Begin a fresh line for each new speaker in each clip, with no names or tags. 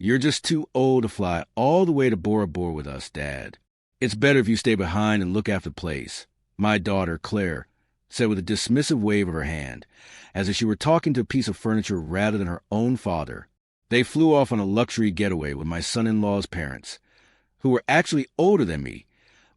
You're just too old to fly all the way to Bora Bora with us, Dad. It's better if you stay behind and look after the place, my daughter, Claire, said with a dismissive wave of her hand, as if she were talking to a piece of furniture rather than her own father. They flew off on a luxury getaway with my son-in-law's parents, who were actually older than me,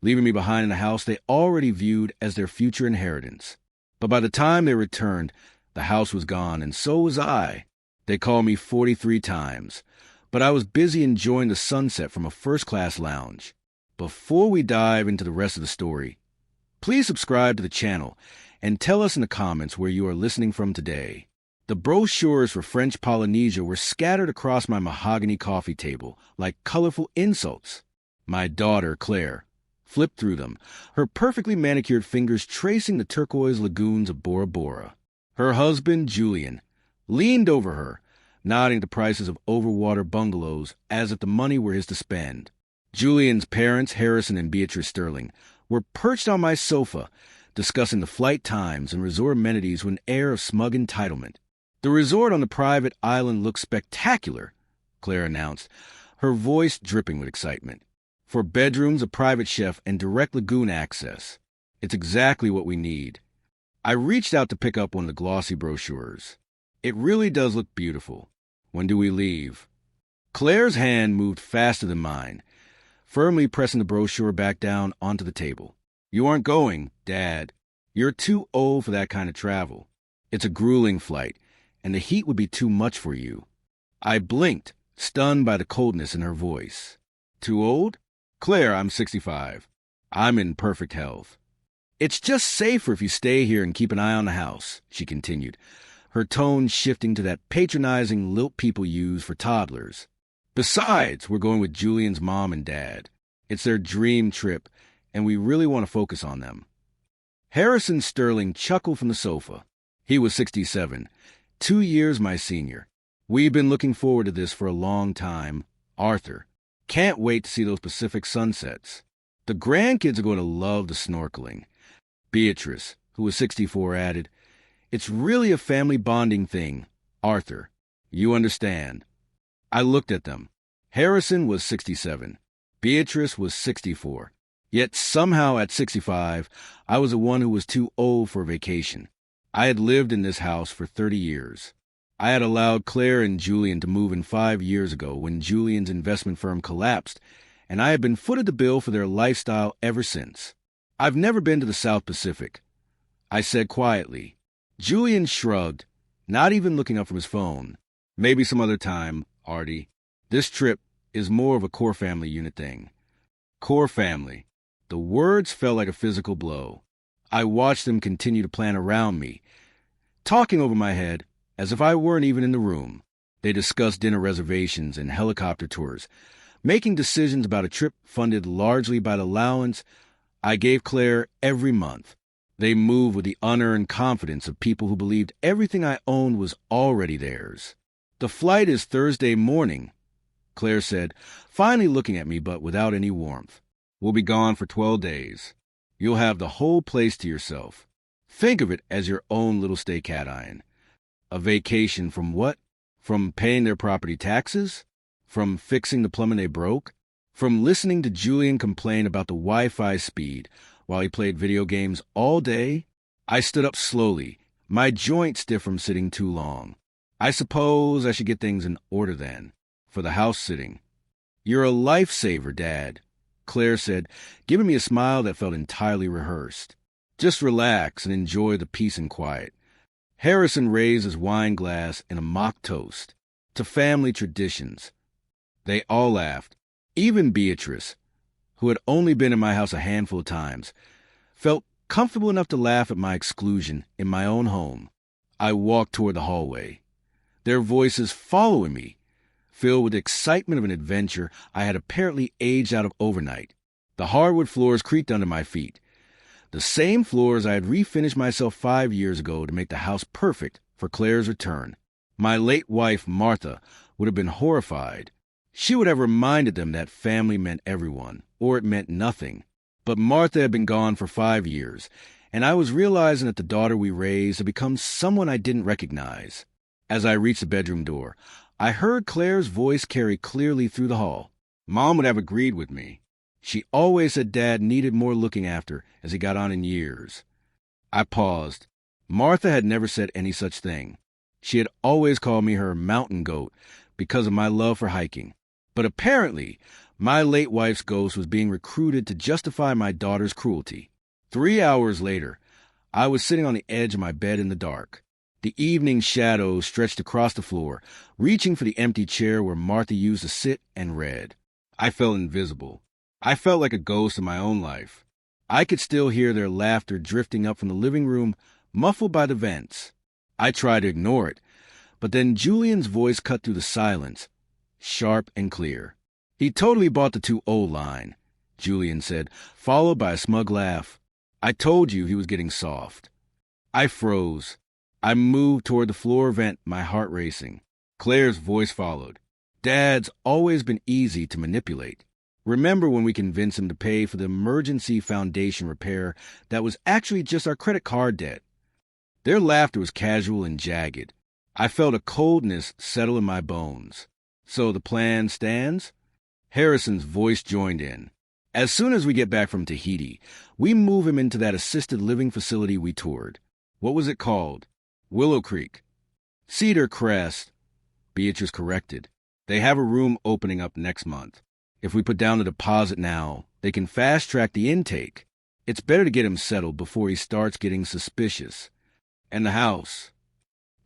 leaving me behind in a house they already viewed as their future inheritance. But by the time they returned, the house was gone, and so was I. They called me 43 times, but I was busy enjoying the sunset from a first-class lounge. Before we dive into the rest of the story, please subscribe to the channel and tell us in the comments where you are listening from today. The brochures for French Polynesia were scattered across my mahogany coffee table like colorful insults. My daughter, Claire, flipped through them, her perfectly manicured fingers tracing the turquoise lagoons of Bora Bora. Her husband, Julian, leaned over her, nodding at the prices of overwater bungalows as if the money were his to spend. Julian's parents, Harrison and Beatrice Sterling, were perched on my sofa, discussing the flight times and resort amenities with an air of smug entitlement. The resort on the private island looks spectacular, Claire announced, her voice dripping with excitement. 4 bedrooms, a private chef, and direct lagoon access. It's exactly what we need. I reached out to pick up one of the glossy brochures. It really does look beautiful. When do we leave? Claire's hand moved faster than mine, firmly pressing the brochure back down onto the table. You aren't going, Dad. You're too old for that kind of travel. It's a grueling flight, and the heat would be too much for you. I blinked, stunned by the coldness in her voice. Too old? Claire, I'm 65. I'm in perfect health. It's just safer if you stay here and keep an eye on the house, she continued, her tone shifting to that patronizing lilt people use for toddlers. Besides, we're going with Julian's mom and dad. It's their dream trip, and we really want to focus on them. Harrison Sterling chuckled from the sofa. He was 67, 2 years my senior. We've been looking forward to this for a long time. Arthur, can't wait to see those Pacific sunsets. The grandkids are going to love the snorkeling. Beatrice, who was 64, added, It's really a family bonding thing. Arthur, you understand. I looked at them. Harrison was 67. Beatrice was 64. Yet somehow at 65, I was the one who was too old for a vacation. I had lived in this house for 30 years. I had allowed Claire and Julian to move in 5 years ago when Julian's investment firm collapsed, and I had been footed the bill for their lifestyle ever since. I've never been to the South Pacific, I said quietly. Julian shrugged, not even looking up from his phone. Maybe some other time, Artie. This trip is more of a core family unit thing. Core family. The words felt like a physical blow. I watched them continue to plan around me, talking over my head as if I weren't even in the room. They discussed dinner reservations and helicopter tours, making decisions about a trip funded largely by the allowance I gave Claire every month. They moved with the unearned confidence of people who believed everything I owned was already theirs. The flight is Thursday morning, Claire said, finally looking at me but without any warmth. We'll be gone for 12 days. You'll have the whole place to yourself. Think of it as your own little stay cat iron. A vacation from what? From paying their property taxes? From fixing the plumbing they broke? From listening to Julian complain about the Wi-Fi speed while he played video games all day? I stood up slowly, my joints stiff from sitting too long. I suppose I should get things in order then, for the house sitting. You're a lifesaver, Dad, Claire said, giving me a smile that felt entirely rehearsed. Just relax and enjoy the peace and quiet. Harrison raised his wine glass in a mock toast to family traditions. They all laughed. Even Beatrice, who had only been in my house a handful of times, felt comfortable enough to laugh at my exclusion in my own home. I walked toward the hallway, their voices following me, filled with the excitement of an adventure I had apparently aged out of overnight. The hardwood floors creaked under my feet, the same floors I had refinished myself 5 years ago to make the house perfect for Claire's return. My late wife, Martha, would have been horrified. She would have reminded them that family meant everyone, or it meant nothing. But Martha had been gone for 5 years, and I was realizing that the daughter we raised had become someone I didn't recognize. As I reached the bedroom door, I heard Claire's voice carry clearly through the hall. Mom would have agreed with me. She always said Dad needed more looking after as he got on in years. I paused. Martha had never said any such thing. She had always called me her mountain goat because of my love for hiking. But apparently, my late wife's ghost was being recruited to justify my daughter's cruelty. 3 hours later, I was sitting on the edge of my bed in the dark. The evening shadows stretched across the floor, reaching for the empty chair where Martha used to sit and read. I felt invisible. I felt like a ghost in my own life. I could still hear their laughter drifting up from the living room, muffled by the vents. I tried to ignore it, but then Julian's voice cut through the silence, sharp and clear. "He totally bought the too old line," Julian said, followed by a smug laugh. "I told you he was getting soft." I froze. I moved toward the floor vent, my heart racing. Claire's voice followed. "Dad's always been easy to manipulate. Remember when we convinced him to pay for the emergency foundation repair that was actually just our credit card debt?" Their laughter was casual and jagged. I felt a coldness settle in my bones. "So the plan stands?" Harrison's voice joined in. "As soon as we get back from Tahiti, we move him into that assisted living facility we toured. What was it called?" "Willow Creek." "Cedar Crest," Beatrice corrected. "They have a room opening up next month. If we put down the deposit now, they can fast-track the intake. It's better to get him settled before he starts getting suspicious." "And the house?"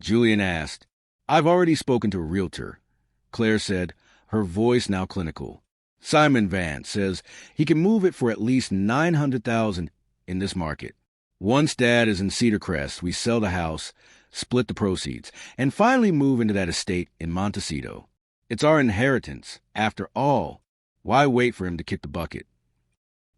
Julian asked. "I've already spoken to a realtor," Claire said, her voice now clinical. "Simon Vance says he can move it for at least $900,000 in this market. Once Dad is in Cedar Crest, we sell the house, split the proceeds, and finally move into that estate in Montecito. It's our inheritance, after all. Why wait for him to kick the bucket?"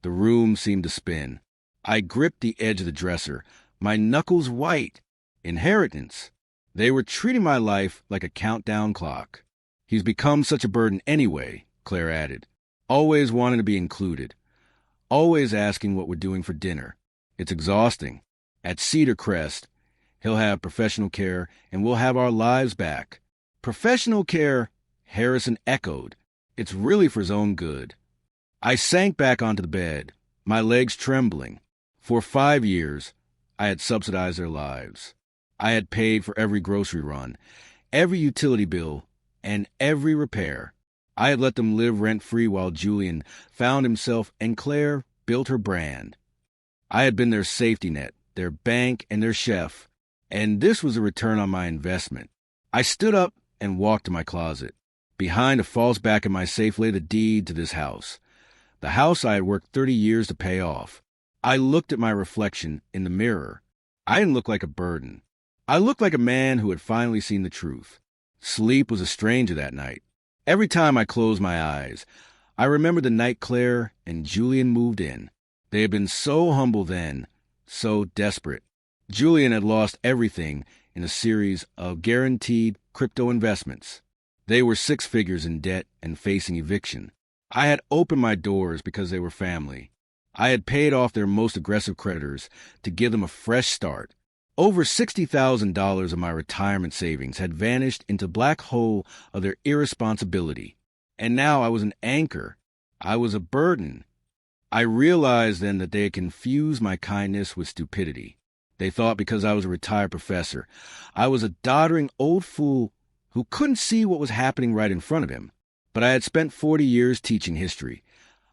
The room seemed to spin. I gripped the edge of the dresser, my knuckles white. Inheritance. They were treating my life like a countdown clock. "He's become such a burden anyway," Claire added. "Always wanting to be included. Always asking what we're doing for dinner. It's exhausting. At Cedar Crest, he'll have professional care, and we'll have our lives back." "Professional care," Harrison echoed. "It's really for his own good." I sank back onto the bed, my legs trembling. For 5 years, I had subsidized their lives. I had paid for every grocery run, every utility bill, and every repair. I had let them live rent-free while Julian found himself and Claire built her brand. I had been their safety net, their bank, and their chef, and this was a return on my investment. I stood up and walked to my closet. Behind a false back in my safe lay the deed to this house, the house I had worked 30 years to pay off. I looked at my reflection in the mirror. I didn't look like a burden. I looked like a man who had finally seen the truth. Sleep was a stranger that night. Every time I closed my eyes, I remembered the night Claire and Julian moved in. They had been so humble then, so desperate. Julian had lost everything in a series of guaranteed crypto investments. They were 6 figures in debt and facing eviction. I had opened my doors because they were family. I had paid off their most aggressive creditors to give them a fresh start. Over $60,000 of my retirement savings had vanished into the black hole of their irresponsibility. And now I was an anchor. I was a burden. I realized then that they had confused my kindness with stupidity. They thought because I was a retired professor, I was a doddering old fool who couldn't see what was happening right in front of him. But I had spent 40 years teaching history.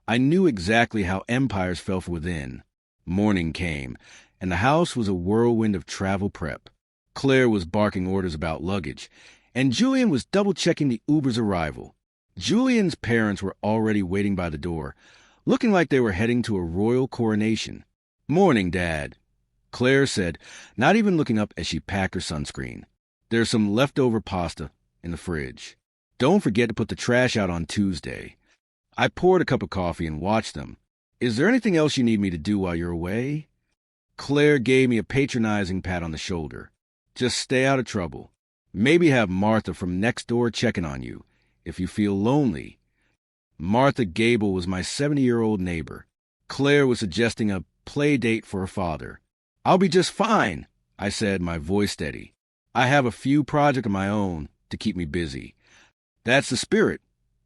I knew exactly how empires fell from within. Morning came, and the house was a whirlwind of travel prep. Claire was barking orders about luggage, and Julian was double-checking the Uber's arrival. Julian's parents were already waiting by the door, looking like they were heading to a royal coronation. "Morning, Dad," Claire said, not even looking up as she packed her sunscreen. "There's some leftover pasta in the fridge. Don't forget to put the trash out on Tuesday." I poured a cup of coffee and watched them. "Is there anything else you need me to do while you're away?" Claire gave me a patronizing pat on the shoulder. "Just stay out of trouble. Maybe have Martha from next door checking on you, if you feel lonely." Martha Gable was my 70-year-old neighbor. Claire was suggesting a play date for her father. "I'll be just fine," I said, my voice steady. "I have a few projects of my own to keep me busy. That's the spirit,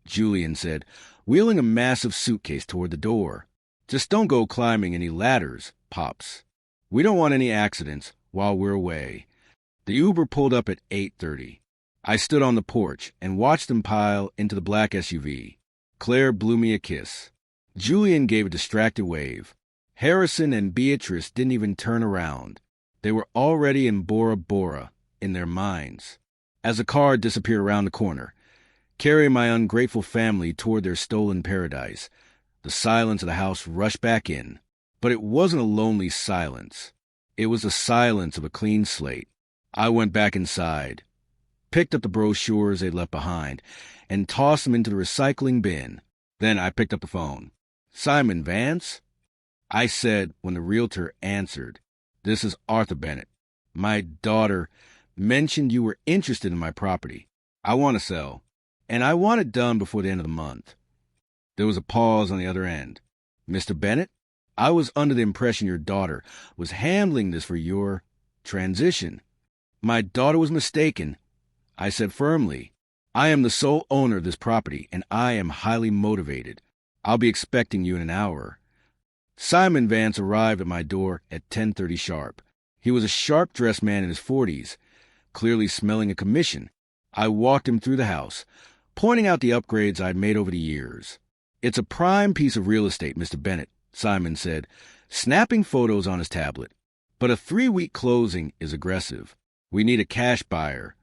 Julian said, wheeling a massive suitcase toward the door. Just don't go climbing any ladders, Pops. We don't want any accidents while we're away. The Uber pulled up at 8:30. I stood on the porch and watched them pile into the black SUV. Claire blew me a kiss. Julian gave a distracted wave. Harrison and Beatrice didn't even turn around. They were already in Bora Bora, in their minds. As the car disappeared around the corner, carrying my ungrateful family toward their stolen paradise, the silence of the house rushed back in. But it wasn't a lonely silence. It was the silence of a clean slate. I went back inside, picked up the brochures they'd left behind, and tossed them into the recycling bin. Then I picked up the phone. "Simon Vance?" I said when the realtor answered. "This is Arthur Bennett. My daughter mentioned you were interested in my property. I want to sell, and I want it done before the end of the month." There was a pause on the other end. "Mr. Bennett, I was under the impression your daughter was handling this for your transition." "My daughter was mistaken," I said firmly. "I am the sole owner of this property, and I am highly motivated. I'll be expecting you in an hour." Simon Vance arrived at my door at 10:30 sharp. He was a sharp-dressed man in his 40s, clearly smelling a commission. I walked him through the house, pointing out the upgrades I'd made over the years. "It's a prime piece of real estate, Mr. Bennett," Simon said, snapping photos on his tablet. "But a 3-week closing is aggressive. We need a cash buyer."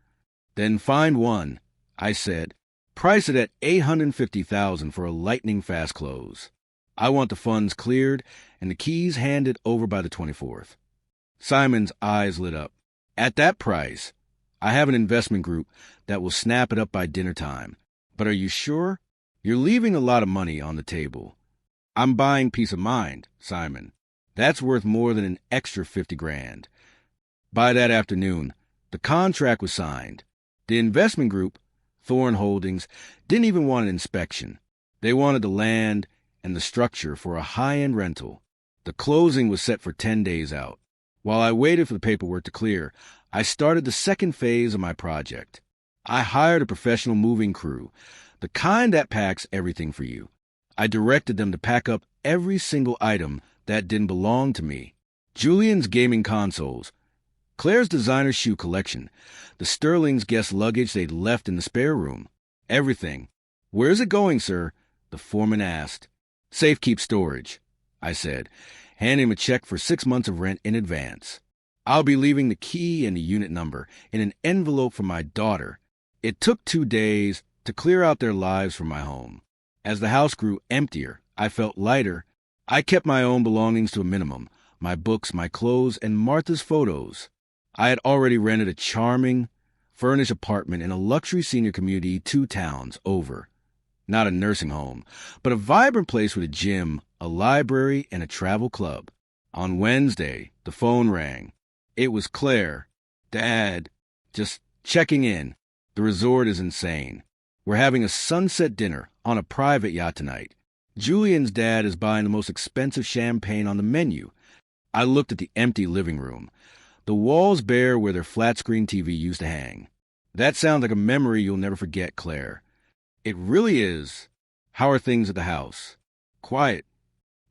"Then find one," I said. "Price it at $850,000 for a lightning-fast close. I want the funds cleared and the keys handed over by the 24th. Simon's eyes lit up. "At that price, I have an investment group that will snap it up by dinner time. But are you sure? You're leaving a lot of money on the table." "I'm buying peace of mind, Simon. That's worth more than an extra $50,000. By that afternoon, the contract was signed. The investment group, Thorn Holdings, didn't even want an inspection. They wanted the land and the structure for a high-end rental. The closing was set for 10 days out. While I waited for the paperwork to clear, I started the second phase of my project. I hired a professional moving crew, the kind that packs everything for you. I directed them to pack up every single item that didn't belong to me. Julian's gaming consoles, Claire's designer shoe collection, the Sterling's guest luggage they'd left in the spare room. Everything. "Where's it going, sir?" the foreman asked. "Safekeep storage," I said, handing him a check for 6 months of rent in advance. "I'll be leaving the key and the unit number in an envelope for my daughter." It took 2 days to clear out their lives from my home. As the house grew emptier, I felt lighter. I kept my own belongings to a minimum, my books, my clothes, and Martha's photos. I had already rented a charming, furnished apartment in a luxury senior community 2 towns over. Not a nursing home, but a vibrant place with a gym, a library, and a travel club. On Wednesday, the phone rang. It was Claire. "Dad, just checking in. The resort is insane. We're having a sunset dinner on a private yacht tonight. Julian's dad is buying the most expensive champagne on the menu." I looked at the empty living room, the walls bare where their flat-screen TV used to hang. "That sounds like a memory you'll never forget, Claire." "It really is. How are things at the house?" "Quiet.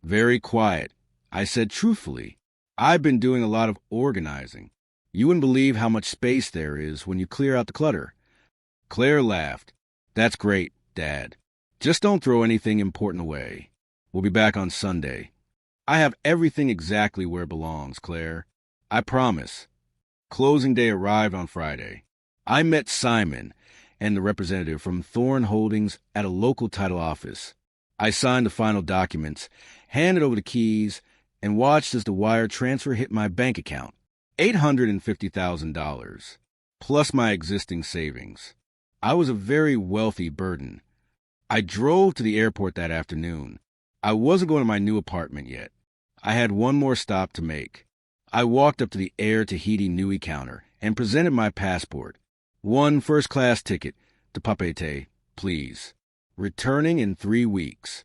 Very quiet," I said truthfully. "I've been doing a lot of organizing. You wouldn't believe how much space there is when you clear out the clutter." Claire laughed. "That's great, Dad. Just don't throw anything important away. We'll be back on Sunday." "I have everything exactly where it belongs, Claire. I promise." Closing day arrived on Friday. I met Simon and the representative from Thorn Holdings at a local title office. I signed the final documents, handed over the keys, and watched as the wire transfer hit my bank account. $850,000, plus my existing savings. I was a very wealthy burden. I drove to the airport that afternoon. I wasn't going to my new apartment yet. I had one more stop to make. I walked up to the Air Tahiti Nui counter and presented my passport. "One first-class ticket to Papeete, please. Returning in 3 weeks."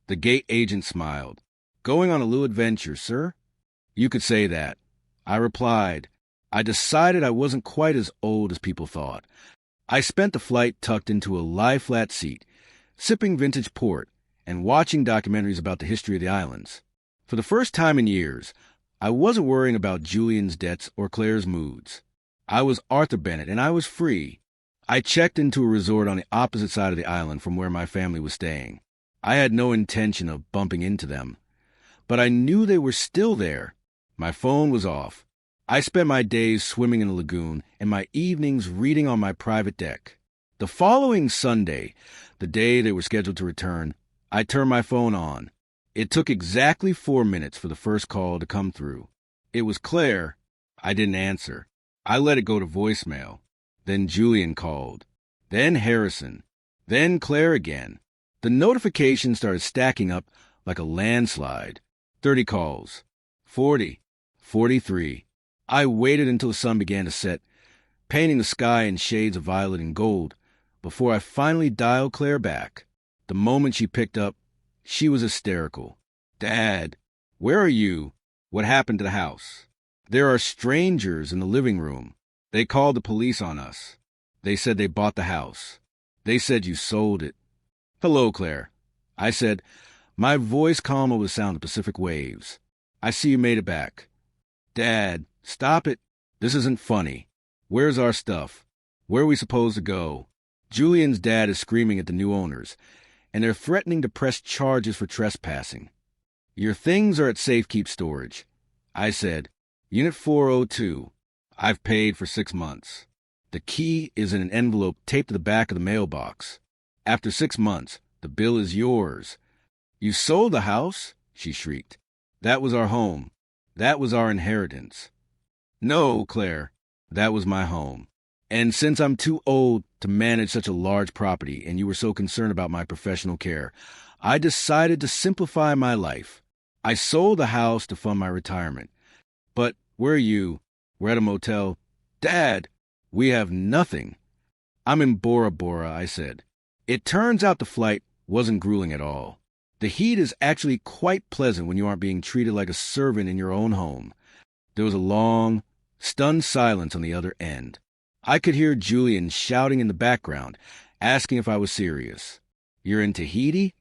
The gate agent smiled. "Going on a little adventure, sir?" "You could say that," I replied. I decided I wasn't quite as old as people thought. I spent the flight tucked into a lie-flat seat, sipping vintage port and watching documentaries about the history of the islands. For the first time in years, I wasn't worrying about Julian's debts or Claire's moods. I was Arthur Bennett, and I was free. I checked into a resort on the opposite side of the island from where my family was staying. I had no intention of bumping into them, but I knew they were still there. My phone was off. I spent my days swimming in the lagoon and my evenings reading on my private deck. The following Sunday, the day they were scheduled to return, I turned my phone on. It took exactly 4 minutes for the first call to come through. It was Claire. I didn't answer. I let it go to voicemail. Then Julian called. Then Harrison. Then Claire again. The notifications started stacking up like a landslide. 30 calls. 40. 43. I waited until the sun began to set, painting the sky in shades of violet and gold, before I finally dialed Claire back. The moment she picked up, she was hysterical. "Dad, where are you? What happened to the house? There are strangers in the living room. They called the police on us. They said they bought the house. They said you sold it." "Hello, Claire," I said, my voice calm over the sound of Pacific waves. "I see you made it back." "Dad, stop it. This isn't funny. Where's our stuff? Where are we supposed to go?" Julian's dad is screaming at the new owners, and they're threatening to press charges for trespassing. "Your things are at safekeep storage." I said, "Unit 402. I've paid for 6 months. The key is in an envelope taped to the back of the mailbox. After 6 months, the bill is yours." "You sold the house?" she shrieked. "That was our home. That was our inheritance." "No, Claire, that was my home. And since I'm too old to manage such a large property and you were so concerned about my professional care, I decided to simplify my life. I sold the house to fund my retirement. But where are you? We're at a motel." "Dad, we have nothing." "I'm in Bora Bora," I said. It turns out the flight wasn't grueling at all. The heat is actually quite pleasant when you aren't being treated like a servant in your own home. There was a long, stunned silence on the other end. I could hear Julian shouting in the background, asking if I was serious. "You're in Tahiti?"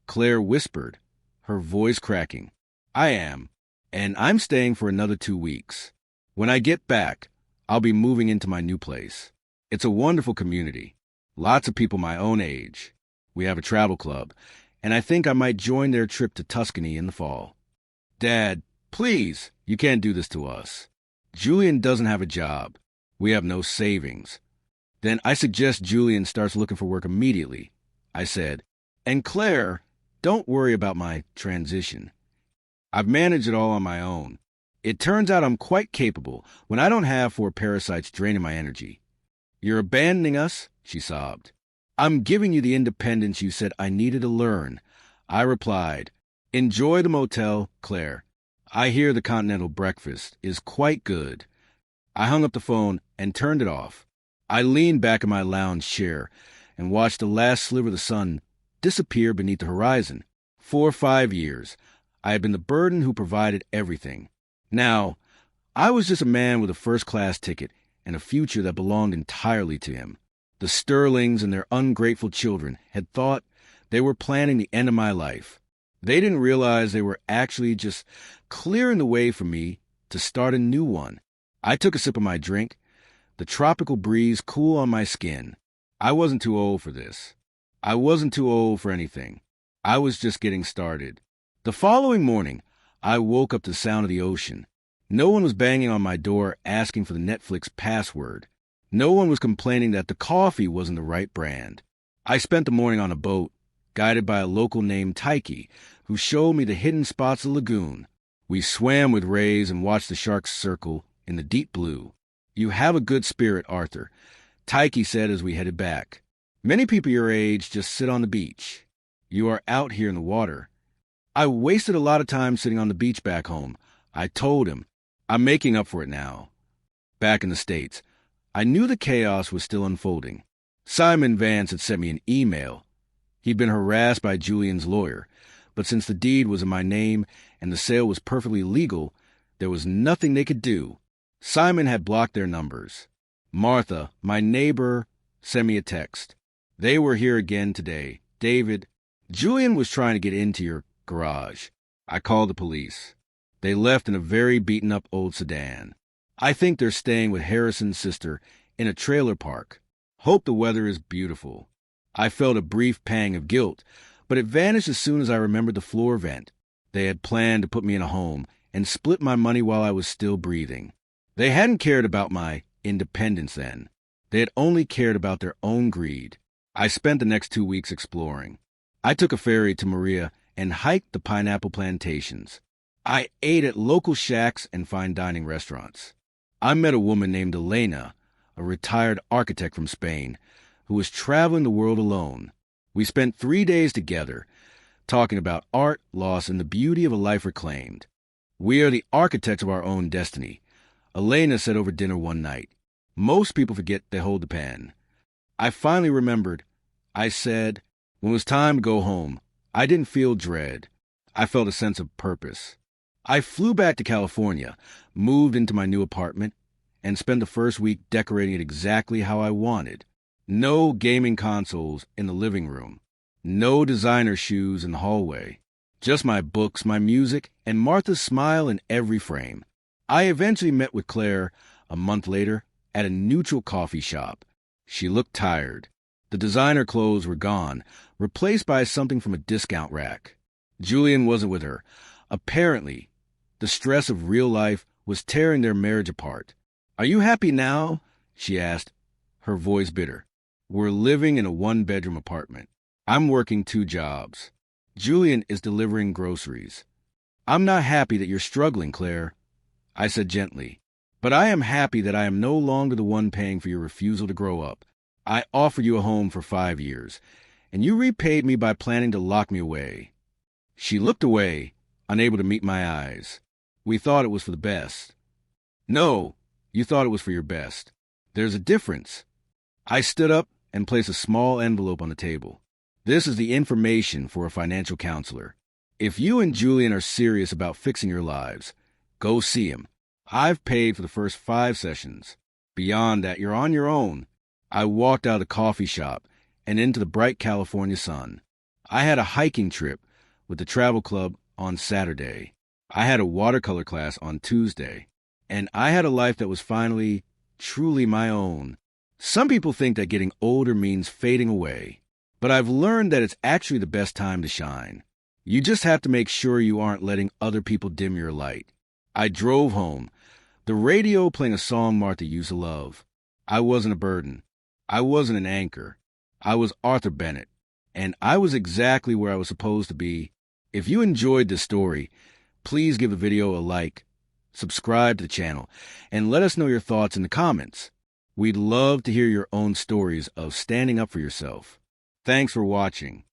Claire whispered, her voice cracking. "I am, and I'm staying for another 2 weeks. When I get back, I'll be moving into my new place. It's a wonderful community. Lots of people my own age. We have a travel club, and I think I might join their trip to Tuscany in the fall." "Dad, please, you can't do this to us. Julian doesn't have a job. We have no savings." "Then I suggest Julian starts looking for work immediately," I said. "And Claire, don't worry about my transition. I've managed it all on my own. It turns out I'm quite capable when I don't have 4 parasites draining my energy." "You're abandoning us?" she sobbed. "I'm giving you the independence you said I needed to learn." I replied, "Enjoy the motel, Claire. I hear the continental breakfast is quite good." I hung up the phone and turned it off. I leaned back in my lounge chair and watched the last sliver of the sun disappear beneath the horizon. For 5 years, I had been the burden who provided everything. Now, I was just a man with a first-class ticket and a future that belonged entirely to him. The Sterlings and their ungrateful children had thought they were planning the end of my life. They didn't realize they were actually just clearing the way for me to start a new one. I took a sip of my drink, the tropical breeze cool on my skin. I wasn't too old for this. I wasn't too old for anything. I was just getting started. The following morning, I woke up to the sound of the ocean. No one was banging on my door asking for the Netflix password. No one was complaining that the coffee wasn't the right brand. I spent the morning on a boat, guided by a local named Taiki, who showed me the hidden spots of the lagoon. We swam with rays and watched the sharks circle in the deep blue. "You have a good spirit, Arthur," Taiki said as we headed back. "Many people your age just sit on the beach. You are out here in the water." "I wasted a lot of time sitting on the beach back home," I told him. "I'm making up for it now." Back in the States, I knew the chaos was still unfolding. Simon Vance had sent me an email. He'd been harassed by Julian's lawyer, but since the deed was in my name and the sale was perfectly legal, there was nothing they could do. Simon had blocked their numbers. Martha, my neighbor, Send me a text. They were here again today. David, Julian was trying to get into your garage. I called the police. They left in a very beaten-up old sedan. I think they're staying with Harrison's sister in a trailer park. Hope the weather is beautiful. I felt a brief pang of guilt, but it vanished as soon as I remembered the floor vent. They had planned to put me in a home and split my money while I was still breathing. They hadn't cared about my independence then. They had only cared about their own greed. I spent the next 2 weeks exploring. I took a ferry to Maria and hiked the pineapple plantations. I ate at local shacks and fine dining restaurants. I met a woman named Elena, a retired architect from Spain, who was traveling the world alone. We spent 3 days together, talking about art, loss, and the beauty of a life reclaimed. We are the architects of our own destiny, Elena said over dinner one night. Most people forget they hold the pen. I finally remembered. I said, when it was time to go home, I didn't feel dread. I felt a sense of purpose. I flew back to California, moved into my new apartment, and spent the first week decorating it exactly how I wanted. No gaming consoles in the living room. No designer shoes in the hallway. Just my books, my music, and Martha's smile in every frame. I eventually met with Claire a month later at a neutral coffee shop. She looked tired. The designer clothes were gone, replaced by something from a discount rack. Julian wasn't with her. Apparently, the stress of real life was tearing their marriage apart. Are you happy now? She asked, her voice bitter. We're living in a one-bedroom apartment. I'm working 2 jobs. Julian is delivering groceries. I'm not happy that you're struggling, Claire, I said gently. But I am happy that I am no longer the one paying for your refusal to grow up. I offered you a home for 5 years, and you repaid me by planning to lock me away. She looked away, unable to meet my eyes. We thought it was for the best. No, you thought it was for your best. There's a difference. I stood up and placed a small envelope on the table. This is the information for a financial counselor. If you and Julian are serious about fixing your lives, go see him. I've paid for the first 5 sessions. Beyond that, you're on your own. I walked out of the coffee shop and into the bright California sun. I had a hiking trip with the travel club on Saturday. I had a watercolor class on Tuesday. And I had a life that was finally, truly my own. Some people think that getting older means fading away. But I've learned that it's actually the best time to shine. You just have to make sure you aren't letting other people dim your light. I drove home, the radio playing a song Martha used to love. I wasn't a burden. I wasn't an anchor. I was Arthur Bennett, and I was exactly where I was supposed to be. If you enjoyed this story, please give the video a like, subscribe to the channel, and let us know your thoughts in the comments. We'd love to hear your own stories of standing up for yourself. Thanks for watching.